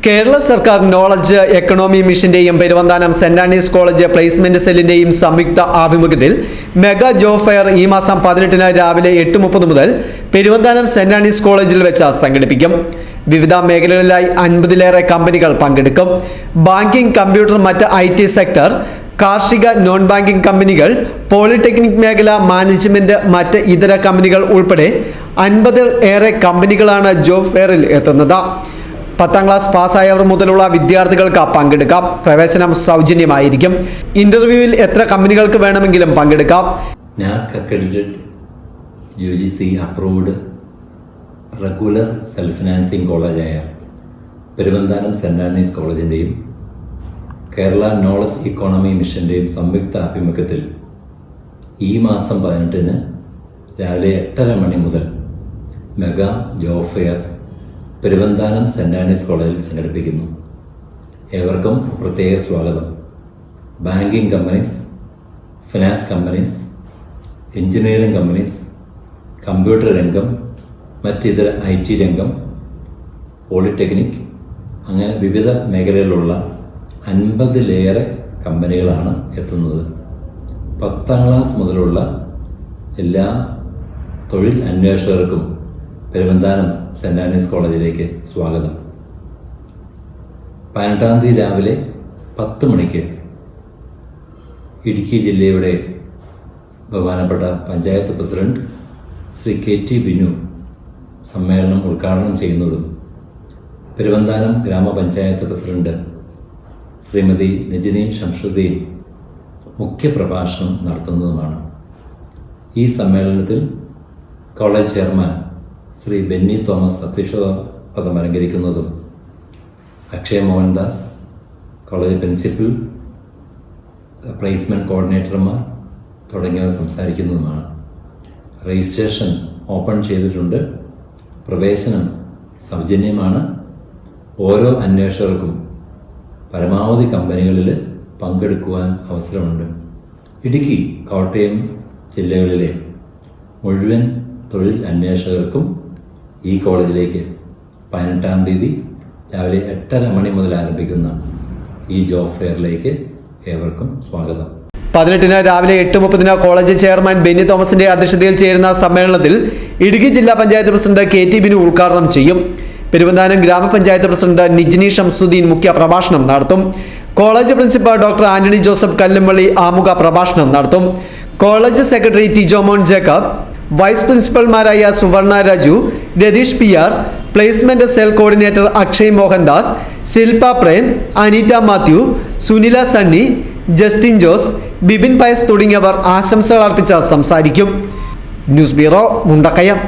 കേരള സർക്കാർ knowledge economy മിഷന്റെയും Peruvanthanam saint Anne's college placement സെല്ലിന്റെയും സംയുക്ത ആഭിമുഖ്യത്തിൽ മെഗാ ജോബ് ഫെയർ ഈ മാസം 18-ന് രാവിലെ 8:30 മുതൽ പെരുവന്താനം സെന്റ് ആനീസ് കോളേജിൽ വെച്ച് സംഘടിപ്പിക്കും. വിവിധ മേഖലകളിലായി 50-ലേറെ കമ്പനികൾ പങ്കെടുക്കും. ബാങ്കിംഗ്, കമ്പ്യൂട്ടർ, മറ്റ് IT സെക്ടർ, കാർഷിക, നോൺ ബാങ്കിംഗ് കമ്പനികൾ, പോളിടെക്നിക് മേഖല, മാനേജ്മെന്റ്, മറ്റ് ഇതര കമ്പനികൾ ഉൾപ്പെടെ 50-ഏറെ കമ്പനികളാണ് ജോബ് ഫെയറിൽ എത്തുന്നത്. 10ാം ക്ലാസ് പാസ്സായവർ മുതലുള്ള വിദ്യാർത്ഥികൾക്ക് പങ്കെടുക്കാം. പ്രവേശനം സൗജന്യമായിരിക്കും. ഇന്റർവ്യൂവിൽ എത്ര കമ്പനികൾക്ക് വേണമെങ്കിലും പങ്കെടുക്കാം. NAAC accredited UGC approved regular self financing കോളേജായ പെരുവന്താനം സെന്റ് ആനീസ് കോളേജിൻ്റെയും കേരള നോളജ് ഇക്കോണമി മിഷൻ്റെയും സംയുക്ത ആഭിമുഖ്യത്തിൽ ഈ മാസം 18-ന് രാവിലെ 8:30 മണി മുതൽ mega job fair Peruvanthanam saint Anne's കോളേജിൽ സംഘടിപ്പിക്കുന്നു. ഏവർക്കും പ്രത്യേക സ്വാഗതം. Banking companies, finance companies, engineering companies, computer രംഗം, മറ്റിതര IT രംഗം, പോളിടെക്നിക്, അങ്ങനെ വിവിധ മേഖലയിലുള്ള 50-ലേറെ കമ്പനികളാണ് എത്തുന്നത്. 10ാം ക്ലാസ് മുതലുള്ള എല്ലാ തൊഴിൽ അന്വേഷകർക്കും പെരുവന്താനം സെന്റ് ആനീസ് കോളേജിലേക്ക് സ്വാഗതം. 18-ാം തീയതി രാവിലെ 10 മണിക്ക് ഇടുക്കി ജില്ലയുടെ ബഹുമാനപ്പെട്ട പഞ്ചായത്ത് പ്രസിഡന്റ് ശ്രീ KT ബിനു സമ്മേളനം ഉദ്ഘാടനം ചെയ്യുന്നതും പെരുവന്താനം ഗ്രാമപഞ്ചായത്ത് പ്രസിഡന്റ് ശ്രീമതി നജിനി ഷംസുദ്ദീൻ മുഖ്യപ്രഭാഷണം നടത്തുന്നതുമാണ്. ഈ സമ്മേളനത്തിൽ കോളേജ് ചെയർമാൻ ശ്രീ ബെന്നി തോമസ് അധ്യക്ഷത പദം അലങ്കരിക്കുന്നതും Akshaya Mohandas, college principal, placement കോർഡിനേറ്റർമാർ തുടങ്ങിയവർ സംസാരിക്കുന്നതുമാണ്. രജിസ്ട്രേഷൻ ഓപ്പൺ ചെയ്തിട്ടുണ്ട്. പ്രവേശനം സൗജന്യമാണ്. ഓരോ അന്വേഷകർക്കും പരമാവധി കമ്പനികളിൽ പങ്കെടുക്കുവാൻ അവസരമുണ്ട്. ഇടുക്കി, കോട്ടയം ജില്ലകളിലെ മുഴുവൻ തൊഴിൽ അന്വേഷകർക്കും ഈ കോളേജിലേക്ക് 18-ാം തീയതി രാവിലെ 8:30 മണി മുതൽ ആരംഭിക്കുന്ന ഈ ജോബ് ഫെയറിലേക്ക് ഏവർക്കും സ്വാഗതം. 18-ന് രാവിലെ 8:30-ന് കോളേജ് ചെയർമാൻ ബെന്നി തോമസിന്റെ അധ്യക്ഷതയിൽ ചേരുന്ന സമ്മേളനത്തിൽ ഇടുക്കി ജില്ലാ പഞ്ചായത്ത് പ്രസിഡന്റ് KT ബിനു ഉദ്ഘാടനം ചെയ്യും. പെരുവന്താനം ഗ്രാമപഞ്ചായത്ത് പ്രസിഡന്റ് നജിനി ഷംസുദ്ദീൻ മുഖ്യ പ്രഭാഷണം നടത്തും. College principal doctor Antony Joseph Kallummalli ആമുഖ പ്രഭാഷണം നടത്തും. College secretary T Jomon Jacob, vice പ്രിൻസിപ്പൽമാരായ Suvarna Raju, Ratheesh PR, placement cell coordinator Akshay Mohandas, Shilpa Prem, Aneeta Mathew, Sunila Sunny, Justin Jose, Bibin Pius തുടങ്ങിയവർ ആശംസകൾ അർപ്പിച്ച് സംസാരിക്കും. News bureau, Mundakayam.